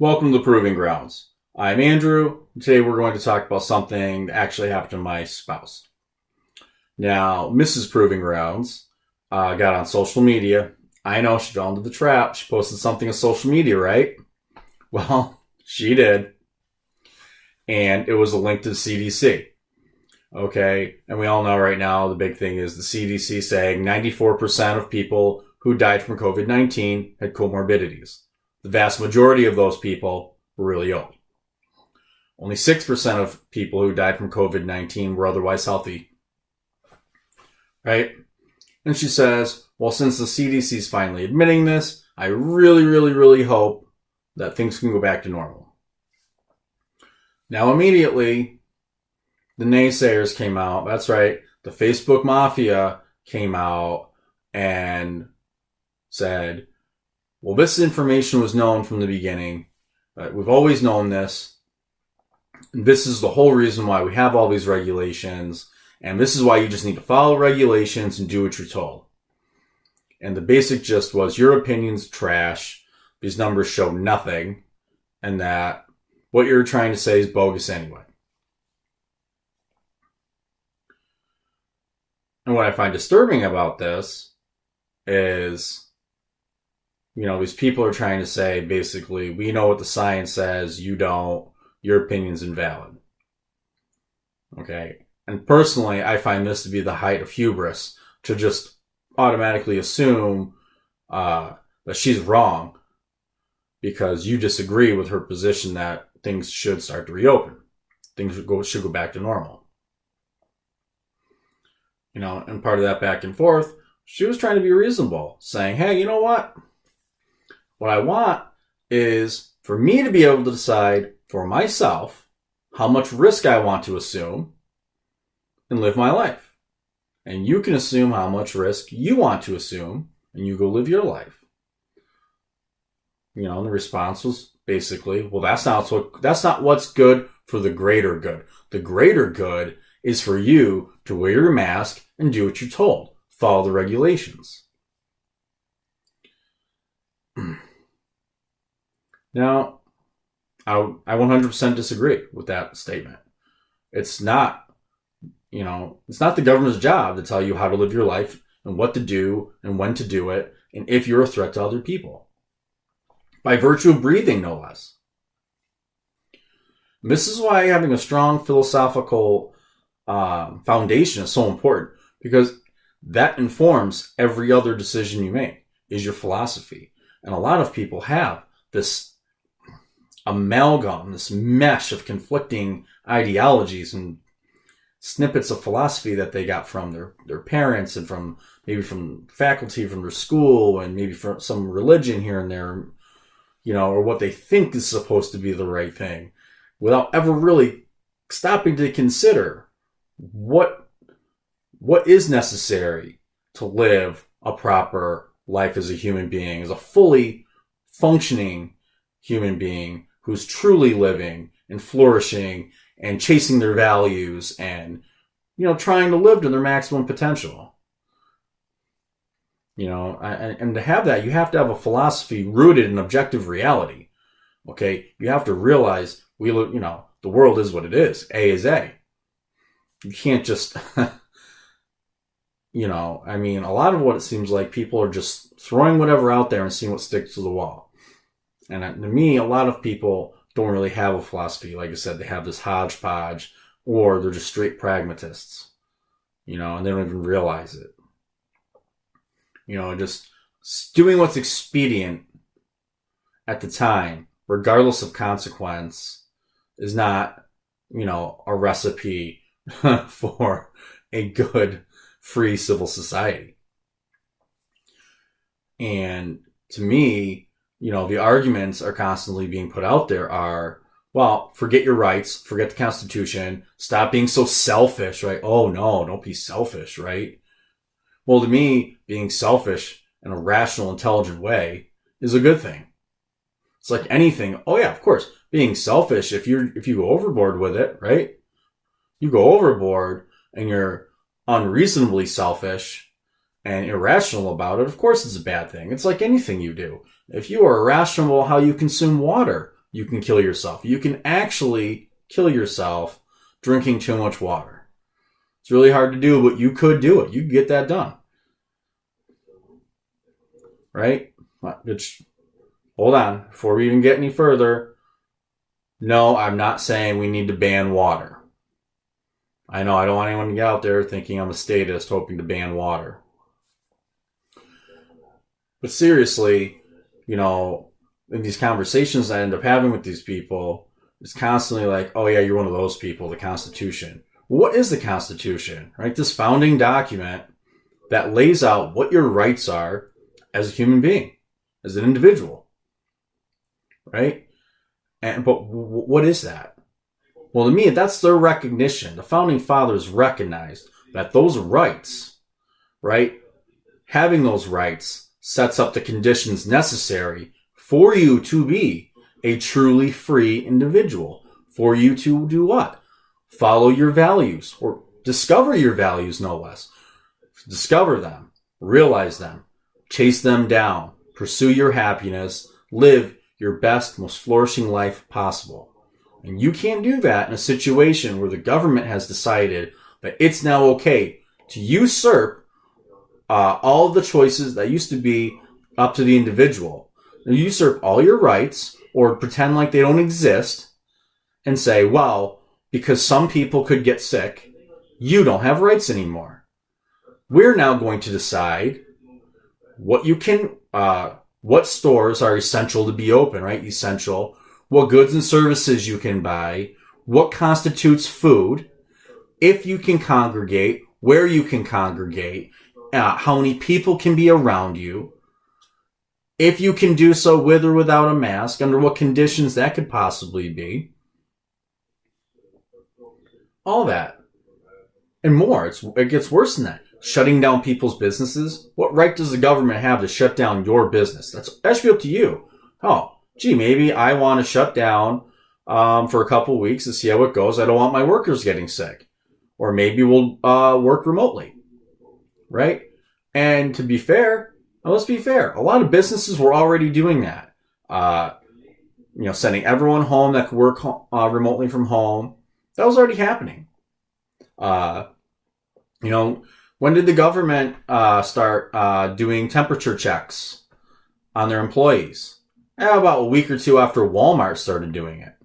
Welcome to the Proving Grounds. I'm Andrew. Today we're going to talk about something that actually happened to my spouse. Now, Mrs. Proving Grounds got on social media. I know she fell into the trap. She posted something on social media, right? Well, she did. And it was a link to the CDC. Okay, and we all know right now the big thing is the CDC saying 94% of people who died from COVID-19 had comorbidities. The vast majority of those people were really old. Only 6% of people who died from COVID-19 were otherwise healthy. Right? And she says, well, since the CDC is finally admitting this, I really hope that things can go back to normal. Now, immediately, the naysayers came out. That's right. The Facebook mafia came out and said, well, this information was known from the beginning. We've always known this. And this is the whole reason why we have all these regulations. And this is why you just need to follow regulations and do what you're told. And the basic gist was your opinion's trash. These numbers show nothing. And that what you're trying to say is bogus anyway. And what I find disturbing about this is, these people are trying to say, basically, we know what the science says, you don't, your opinion's invalid. Okay? And personally, I find this to be the height of hubris, to just automatically assume that she's wrong because you disagree with her position that things should start to reopen. Things should go back to normal. And part of that back and forth, she was trying to be reasonable, saying, hey, you know what? What I want is for me to be able to decide for myself how much risk I want to assume and live my life. And you can assume how much risk you want to assume and you go live your life. And the response was basically, well, that's not what's good for the greater good. The greater good is for you to wear your mask and do what you're told. Follow the regulations. Now, I 100% disagree with that statement. It's not the government's job to tell you how to live your life and what to do and when to do it and if you're a threat to other people. By virtue of breathing, no less. And this is why having a strong philosophical foundation is so important, because that informs every other decision you make, is your philosophy. And a lot of people have this amalgam, this mesh of conflicting ideologies and snippets of philosophy that they got from their parents and from faculty from their school and maybe from some religion here and there, or what they think is supposed to be the right thing, without ever really stopping to consider what is necessary to live a proper life as a human being, as a fully functioning human being who's truly living and flourishing and chasing their values and, trying to live to their maximum potential. And to have that, you have to have a philosophy rooted in objective reality. Okay? You have to realize the world is what it is. A is A. You can't just, a lot of what it seems like people are just throwing whatever out there and seeing what sticks to the wall. And to me, a lot of people don't really have a philosophy. Like I said, they have this hodgepodge, or they're just straight pragmatists, and they don't even realize it. Just doing what's expedient at the time, regardless of consequence, is not, a recipe for a good, free civil society. And to me, the arguments are constantly being put out there are, well, forget your rights, forget the Constitution, stop being so selfish, right? Oh no, don't be selfish, right? Well, to me, being selfish in a rational, intelligent way is a good thing. It's like anything. Oh yeah, of course, being selfish, if you go overboard with it, right? You go overboard and you're unreasonably selfish and irrational about it, of course it's a bad thing. It's like anything you do. If you are irrational how you consume water, you can kill yourself. You can actually kill yourself drinking too much water. It's really hard to do, but you could do it. You could get that done. Right? Which, hold on. Before we even get any further, no, I'm not saying we need to ban water. I know I don't want anyone to get out there thinking I'm a statist hoping to ban water. But seriously, you know, in these conversations I end up having with these people, it's constantly like, oh yeah, you're one of those people, the Constitution. Well, what is the Constitution, right? This founding document that lays out what your rights are as a human being, as an individual, right? But what is that? Well, to me, that's their recognition. The founding fathers recognized that those rights, right, having those rights sets up the conditions necessary for you to be a truly free individual. For you to do what? Follow your values, or discover your values, no less. Discover them, realize them, chase them down, pursue your happiness, live your best, most flourishing life possible. And you can't do that in a situation where the government has decided that it's now okay to usurp all of the choices that used to be up to the individual. They usurp all your rights or pretend like they don't exist and say, well, because some people could get sick, you don't have rights anymore. We're now going to decide what you can, what stores are essential to be open, right? Essential. What goods and services you can buy, what constitutes food, if you can congregate, where you can congregate, how many people can be around you, if you can do so with or without a mask, under what conditions that could possibly be. All that. And more. It gets worse than that. Shutting down people's businesses. What right does the government have to shut down your business? That should be up to you. Oh, gee, maybe I want to shut down for a couple of weeks to see how it goes. I don't want my workers getting sick. Or maybe we'll work remotely. Right? And to be fair, let's be fair. A lot of businesses were already doing that. Sending everyone home that could work remotely from home. That was already happening. When did the government start doing temperature checks on their employees? About a week or two after Walmart started doing it.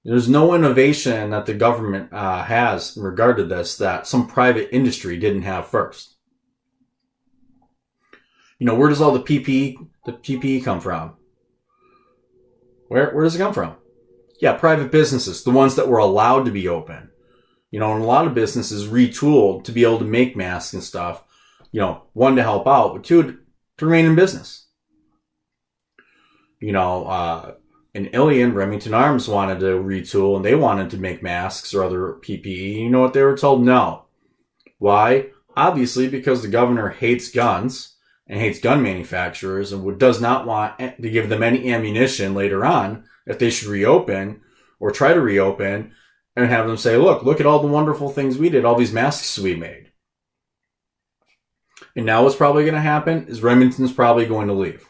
There's no innovation that the government has in regard to this that some private industry didn't have first. Where does all the PPE come from? Where does it come from? Yeah, private businesses, the ones that were allowed to be open. And a lot of businesses retooled to be able to make masks and stuff. One, to help out, but two, to remain in business. In Ilion, Remington Arms wanted to retool and they wanted to make masks or other PPE. You know what they were told? No. Why? Obviously because the governor hates guns and hates gun manufacturers and does not want to give them any ammunition later on if they should reopen or try to reopen and have them say, look at all the wonderful things we did, all these masks we made. And now what's probably going to happen is Remington's probably going to leave.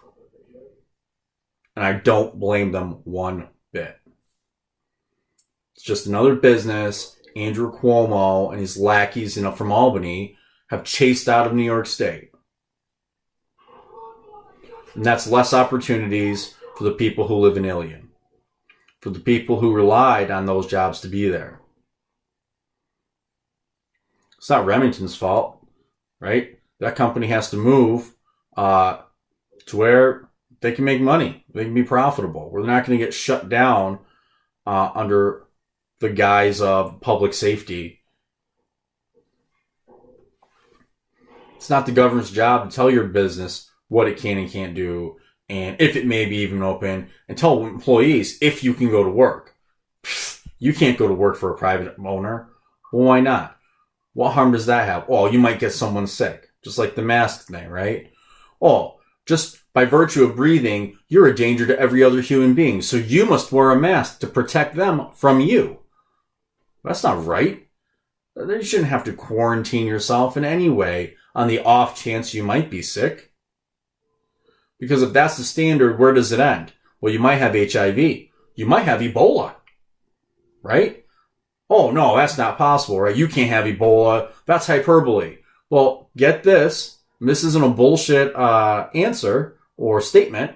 And I don't blame them one bit. It's just another business Andrew Cuomo and his lackeys from Albany have chased out of New York State. And that's less opportunities for the people who live in Ilion. For the people who relied on those jobs to be there. It's not Remington's fault, right? That company has to move to where they can make money. They can be profitable. We're not going to get shut down under the guise of public safety. It's not the government's job to tell your business what it can and can't do, and if it may be even open, and tell employees if you can go to work. You can't go to work for a private owner. Well, why not? What harm does that have? Oh, you might get someone sick. Just like the mask thing, right? Oh, just by virtue of breathing, you're a danger to every other human being. So you must wear a mask to protect them from you. That's not right. You shouldn't have to quarantine yourself in any way on the off chance you might be sick. Because if that's the standard, where does it end? Well, you might have HIV. You might have Ebola, right? Oh, no, that's not possible, right? You can't have Ebola. That's hyperbole. Well, get this. This isn't a bullshit answer or statement.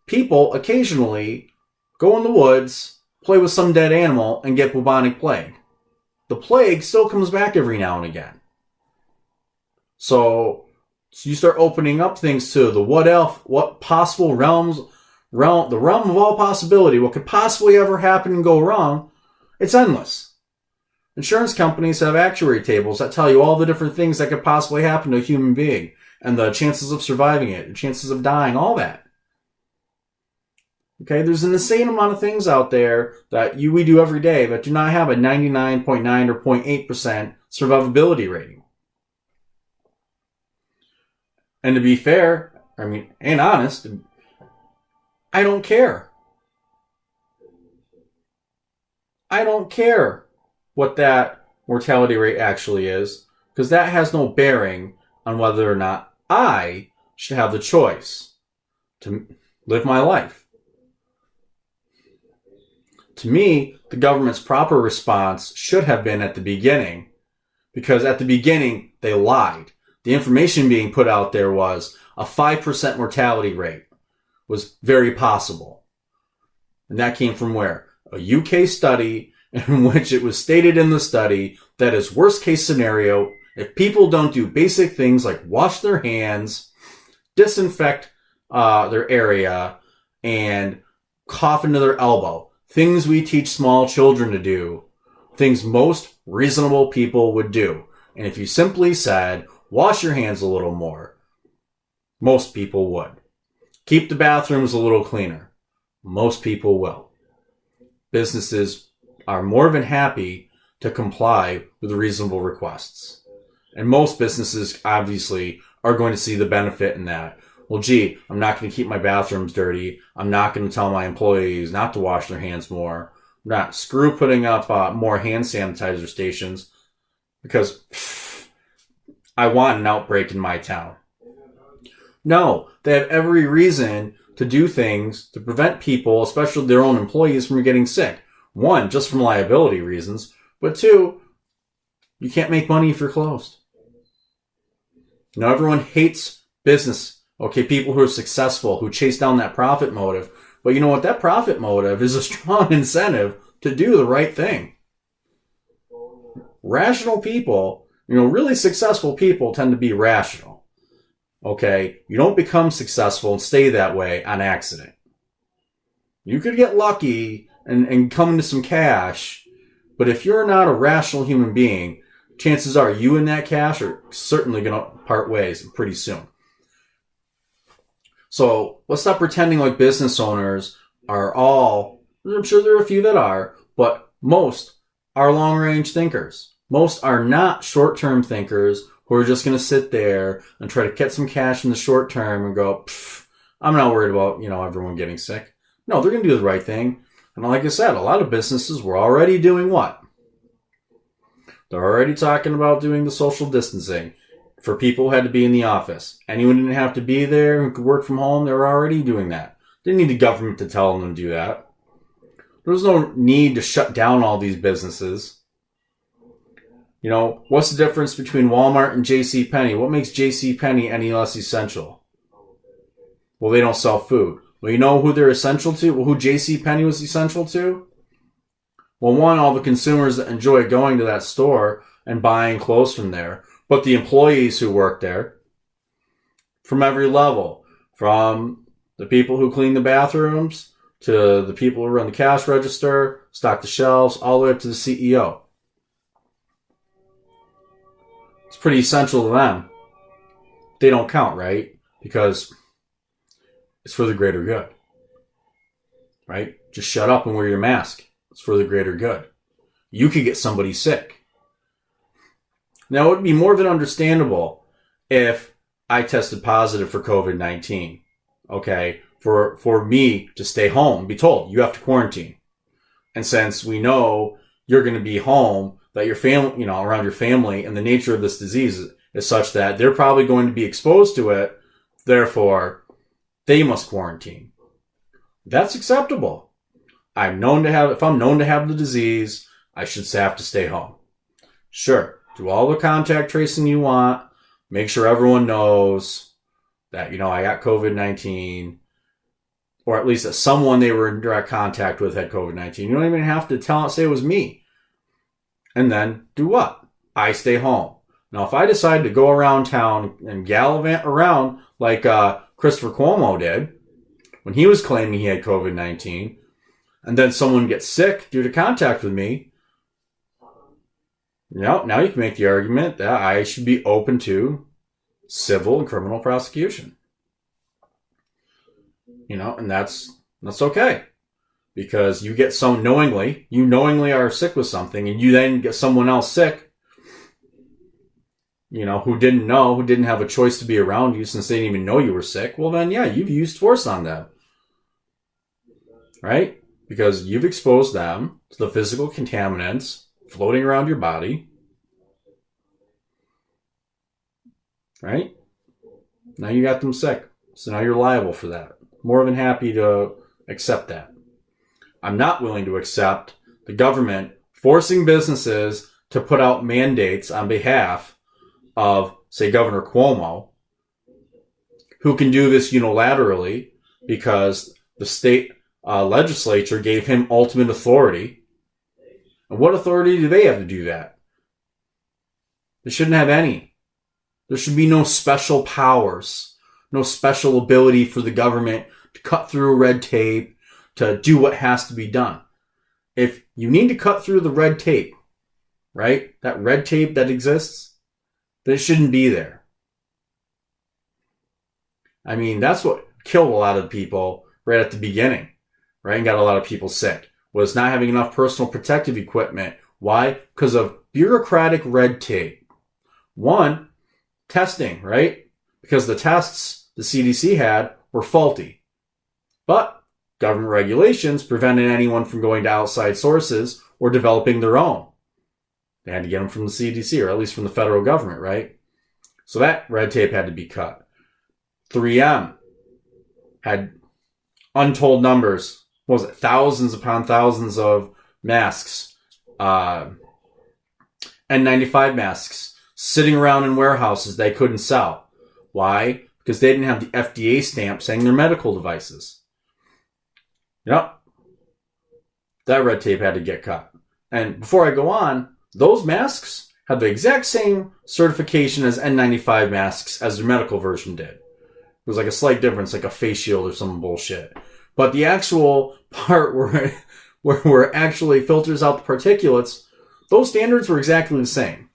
People occasionally go in the woods, play with some dead animal, and get bubonic plague. The plague still comes back every now and again. So you start opening up things to the what possible realms, the realm of all possibility, what could possibly ever happen and go wrong. It's endless. Insurance companies have actuary tables that tell you all the different things that could possibly happen to a human being and the chances of surviving it, the chances of dying, all that. Okay, there's an insane amount of things out there that we do every day that do not have a 99.9 or 0.8% survivability rating. And to be fair, and honest, I don't care. I don't care what that mortality rate actually is, because that has no bearing on whether or not I should have the choice to live my life. To me, the government's proper response should have been at the beginning, because at the beginning, they lied. The information being put out there was a 5% mortality rate was very possible. And that came from where? A UK study in which it was stated in the study that as worst case scenario, if people don't do basic things like wash their hands, disinfect their area, and cough into their elbow, things we teach small children to do, things most reasonable people would do. And if you simply said, wash your hands a little more, most people would. Keep the bathrooms a little cleaner. Most people will. Businesses are more than happy to comply with reasonable requests. And most businesses, obviously, are going to see the benefit in that. Well, gee, I'm not going to keep my bathrooms dirty. I'm not going to tell my employees not to wash their hands more. Screw putting up more hand sanitizer stations because I want an outbreak in my town. No, they have every reason to do things to prevent people, especially their own employees, from getting sick. One, just from liability reasons. But two, you can't make money if you're closed. Everyone hates business. Okay, people who are successful, who chase down that profit motive. But you know what? That profit motive is a strong incentive to do the right thing. Rational people, really successful people tend to be rational. Okay, you don't become successful and stay that way on accident. You could get lucky and come into some cash, but if you're not a rational human being, chances are you and that cash are certainly going to part ways pretty soon. So let's stop pretending like business owners are all, I'm sure there are a few that are, but most are long-range thinkers. Most are not short-term thinkers who are just going to sit there and try to get some cash in the short term and go, I'm not worried about, everyone getting sick. No, they're going to do the right thing. And like I said, a lot of businesses were already doing what? They're already talking about doing the social distancing for people who had to be in the office. Anyone who didn't have to be there and could work from home, they were already doing that. Didn't need the government to tell them to do that. There was no need to shut down all these businesses. What's the difference between Walmart and JCPenney? What makes JCPenney any less essential? Well, they don't sell food. Well, you know who they're essential to? Well, who JCPenney was essential to? Well, one, all the consumers that enjoy going to that store and buying clothes from there, but the employees who work there from every level, from the people who clean the bathrooms to the people who run the cash register, stock the shelves, all the way up to the CEO. It's pretty essential to them. They don't count, right? Because it's for the greater good. Right? Just shut up and wear your mask. It's for the greater good. You could get somebody sick. Now, it would be more than understandable if I tested positive for COVID-19. Okay? For me to stay home, be told, you have to quarantine. And since we know you're going to be home, that your family, around your family, and the nature of this disease is such that they're probably going to be exposed to it. Therefore, they must quarantine. That's acceptable. If I'm known to have the disease, I should have to stay home. Sure, do all the contact tracing you want. Make sure everyone knows that, I got COVID-19, or at least that someone they were in direct contact with had COVID-19. You don't even have to say it was me. And then do what? I stay home. Now, if I decide to go around town and gallivant around like Christopher Cuomo did when he was claiming he had COVID-19, and then someone gets sick due to contact with me, now you can make the argument that I should be open to civil and criminal prosecution. And that's okay. Because you get you knowingly are sick with something, and you then get someone else sick, who didn't have a choice to be around you since they didn't even know you were sick. Well, then, yeah, you've used force on them. Right? Because you've exposed them to the physical contaminants floating around your body. Right? Now you got them sick. So now you're liable for that. More than happy to accept that. I'm not willing to accept the government forcing businesses to put out mandates on behalf of, say, Governor Cuomo, who can do this unilaterally because the state legislature gave him ultimate authority. And what authority do they have to do that? They shouldn't have any. There should be no special powers, no special ability for the government to cut through red tape, to do what has to be done. If you need to cut through the red tape, right? That red tape that exists, then it shouldn't be there. I mean, that's what killed a lot of people right at the beginning, right? And got a lot of people sick, was not having enough personal protective equipment. Why? Because of bureaucratic red tape. One, testing, right? Because the tests the CDC had were faulty. But government regulations prevented anyone from going to outside sources or developing their own. They had to get them from the CDC, or at least from the federal government, right? So that red tape had to be cut. 3M had untold numbers. What was it? Thousands upon thousands of masks. N95 masks sitting around in warehouses they couldn't sell. Why? Because they didn't have the FDA stamp saying they're medical devices. Yep. That red tape had to get cut. And before I go on, those masks had the exact same certification as N95 masks as their medical version did. It was like a slight difference, like a face shield or some bullshit. But the actual part where it actually filters out the particulates, those standards were exactly the same.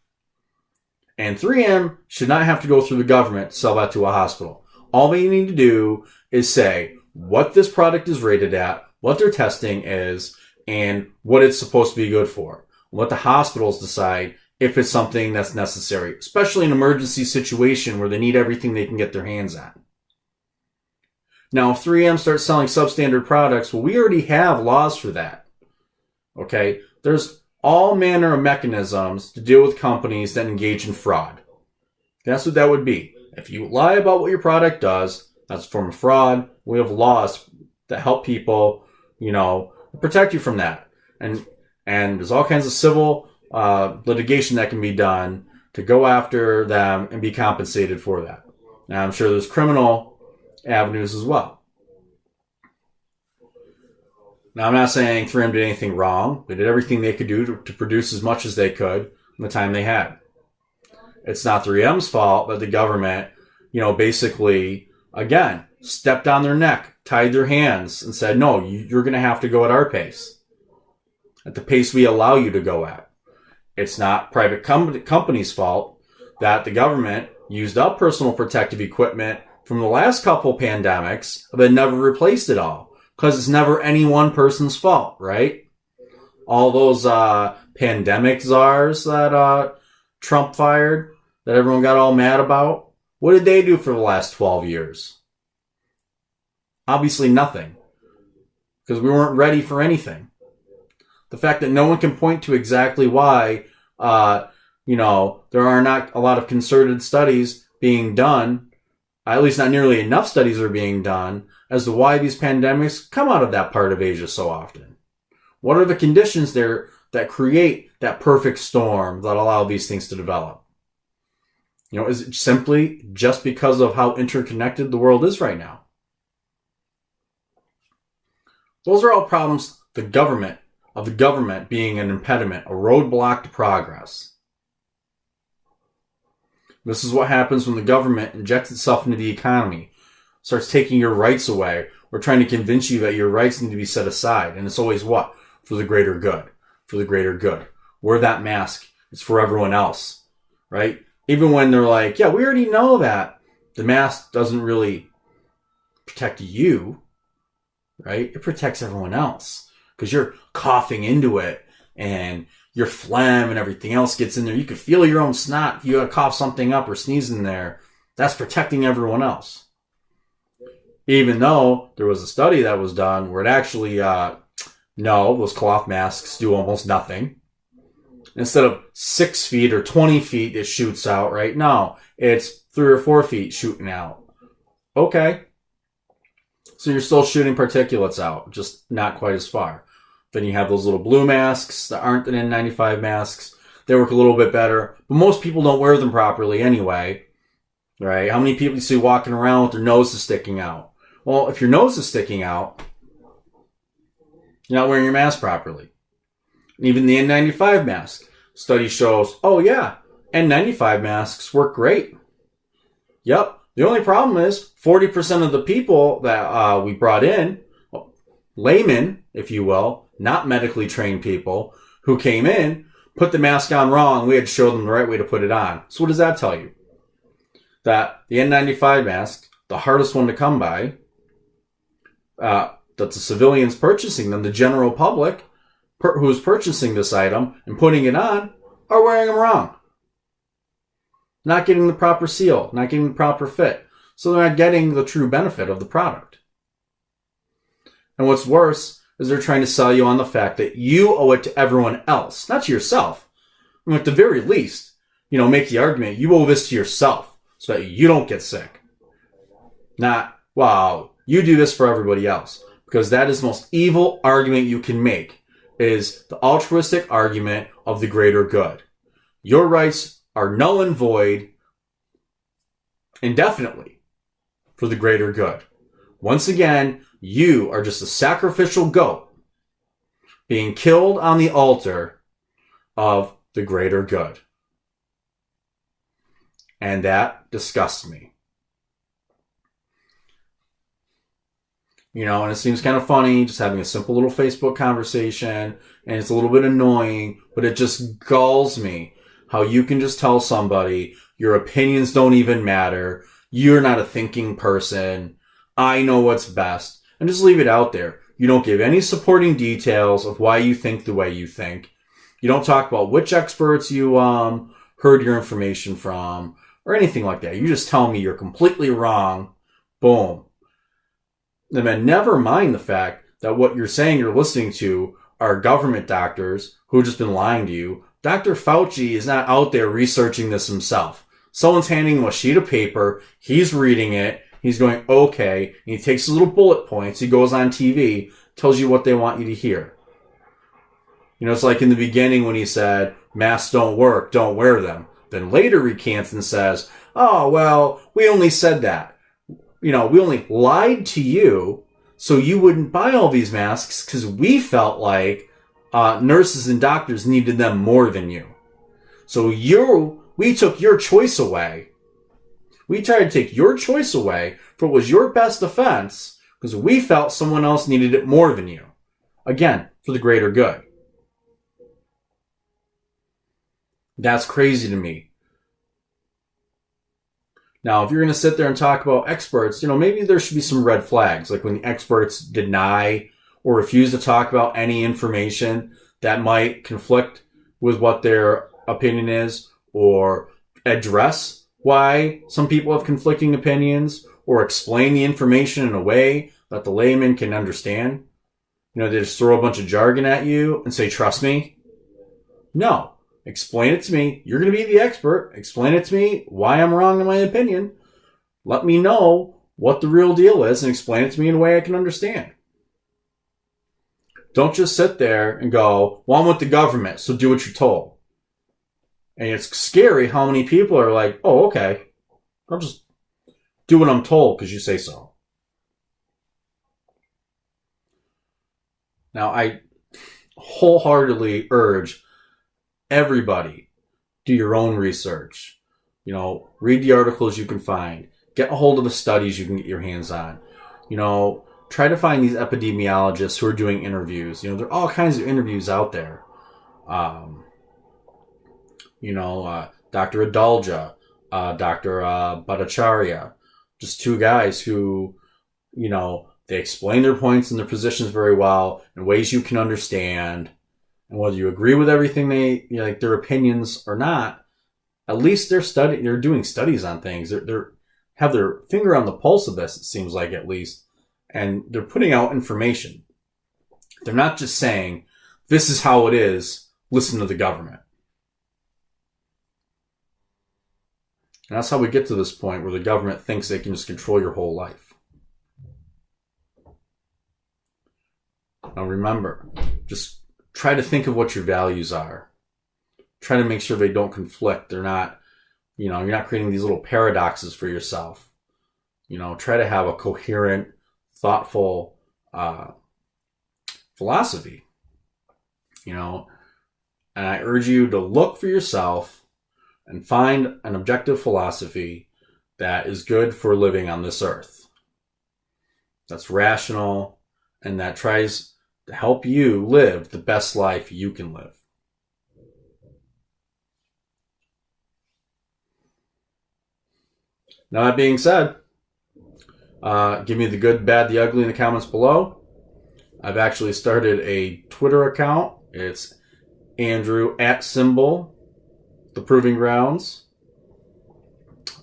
And 3M should not have to go through the government to sell that to a hospital. All they need to do is say what this product is rated at, what their testing is, and what it's supposed to be good for. Let the hospitals decide if it's something that's necessary, especially in an emergency situation where they need everything they can get their hands on. Now, if 3M starts selling substandard products, well, we already have laws for that. Okay? There's all manner of mechanisms to deal with companies that engage in fraud. That's what that would be. If you lie about what your product does, that's a form of fraud. We have laws that help people, protect you from that. And there's all kinds of civil litigation that can be done to go after them and be compensated for that. Now, I'm sure there's criminal avenues as well. Now, I'm not saying 3M did anything wrong. They did everything they could do to produce as much as they could in the time they had. It's not 3M's fault that the government, basically, again, stepped on their neck, tied their hands, and said, no, you're going to have to go at our pace, at the pace we allow you to go at. It's not private companies' fault that the government used up personal protective equipment from the last couple pandemics, but never replaced it all. Because it's never any one person's fault, right? All those pandemic czars that Trump fired, that everyone got all mad about, what did they do for the last 12 years? Obviously nothing. Because we weren't ready for anything. The fact that no one can point to exactly why, there are not a lot of concerted studies being done, at least not nearly enough studies are being done, as to why these pandemics come out of that part of Asia so often. What are the conditions there that create that perfect storm that allow these things to develop? Is it simply just because of how interconnected the world is right now? Those are all problems the government being an impediment, a roadblock to progress. This is what happens when the government injects itself into the economy, starts taking your rights away, or trying to convince you that your rights need to be set aside. And it's always what? For the greater good. For the greater good. Wear that mask. It's for everyone else. Right? Even when they're like, yeah, we already know that the mask doesn't really protect you. Right? It protects everyone else. Because you're coughing into it and your phlegm and everything else gets in there. You could feel your own snot if you cough something up or sneeze in there. That's protecting everyone else. Even though there was a study that was done where it actually, those cloth masks do almost nothing. Instead of 6 feet or 20 feet, it shoots out, right? No, it's 3 or 4 feet shooting out. Okay. So you're still shooting particulates out, just not quite as far. Then you have those little blue masks that aren't the N95 masks. They work a little bit better, but most people don't wear them properly anyway, right? How many people you see walking around with their noses sticking out? Well, if your nose is sticking out, you're not wearing your mask properly. And even the N95 mask. Study shows, oh yeah, N95 masks work great. Yep. The only problem is 40% of the people that we brought in, laymen, if you will, not medically trained people, who came in, put the mask on wrong. We had to show them the right way to put it on. So what does that tell you? That the N95 mask, the hardest one to come by, that the civilians purchasing them, the general public who's purchasing this item and putting it on, are wearing them wrong. Not getting the proper seal, not getting the proper fit. So they're not getting the true benefit of the product. And what's worse is they're trying to sell you on the fact that you owe it to everyone else, not to yourself. I mean, at the very least, make the argument you owe this to yourself so that you don't get sick. Not, wow, you do this for everybody else. Because that is the most evil argument you can make, is the altruistic argument of the greater good. Your rights are null and void indefinitely for the greater good. Once again, you are just a sacrificial goat being killed on the altar of the greater good. And that disgusts me. And it seems kind of funny just having a simple little Facebook conversation, and it's a little bit annoying, but it just galls me how you can just tell somebody your opinions don't even matter. You're not a thinking person. I know what's best. And just leave it out there. You don't give any supporting details of why you think the way you think. You don't talk about which experts you heard your information from or anything like that. You just tell me you're completely wrong. Boom. And then never mind the fact that what you're saying you're listening to are government doctors who have just been lying to you. Dr. Fauci is not out there researching this himself. Someone's handing him a sheet of paper. He's reading it. He's going, okay. And he takes his little bullet points. He goes on TV, tells you what they want you to hear. It's like in the beginning when he said, masks don't work, don't wear them. Then later recants and says, oh, well, we only said that. We only lied to you so you wouldn't buy all these masks because we felt like nurses and doctors needed them more than you. So we took your choice away. We tried to take your choice away for what was your best defense because we felt someone else needed it more than you. Again, for the greater good. That's crazy to me. Now, if you're going to sit there and talk about experts, maybe there should be some red flags, like when the experts deny or refuse to talk about any information that might conflict with what their opinion is, or address why some people have conflicting opinions, or explain the information in a way that the layman can understand. They just throw a bunch of jargon at you and say, trust me. No. Explain it to me. You're going to be the expert. Explain it to me why I'm wrong in my opinion. Let me know what the real deal is and explain it to me in a way I can understand. Don't just sit there and go, well, I'm with the government, so do what you're told. And it's scary how many people are like, oh, okay, I'll just do what I'm told because you say so. Now, I wholeheartedly urge everybody, do your own research. Read the articles you can find. Get a hold of the studies you can get your hands on. Try to find these epidemiologists who are doing interviews. There are all kinds of interviews out there. Dr. Adalja, Dr. Bhattacharya, just two guys who, they explain their points and their positions very well in ways you can understand. And whether you agree with everything their opinions or not, at least they're doing studies on things. They have their finger on the pulse of this, it seems like, at least. And they're putting out information. They're not just saying, this is how it is, listen to the government. And that's how we get to this point where the government thinks they can just control your whole life. Now remember, just try to think of what your values are. Try to make sure they don't conflict. They're not, you're not creating these little paradoxes for yourself. Try to have a coherent, thoughtful philosophy. And I urge you to look for yourself and find an objective philosophy that is good for living on this earth. That's rational and that tries to help you live the best life you can live. Now, that being said, give me the good, bad, the ugly in the comments below. I've actually started a Twitter account. It's Andrew @ the Proving Grounds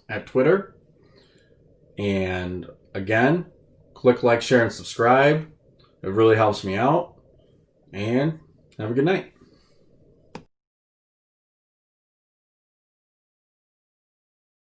at Twitter. And again, click like, share, and subscribe. It really helps me out. And have a good night.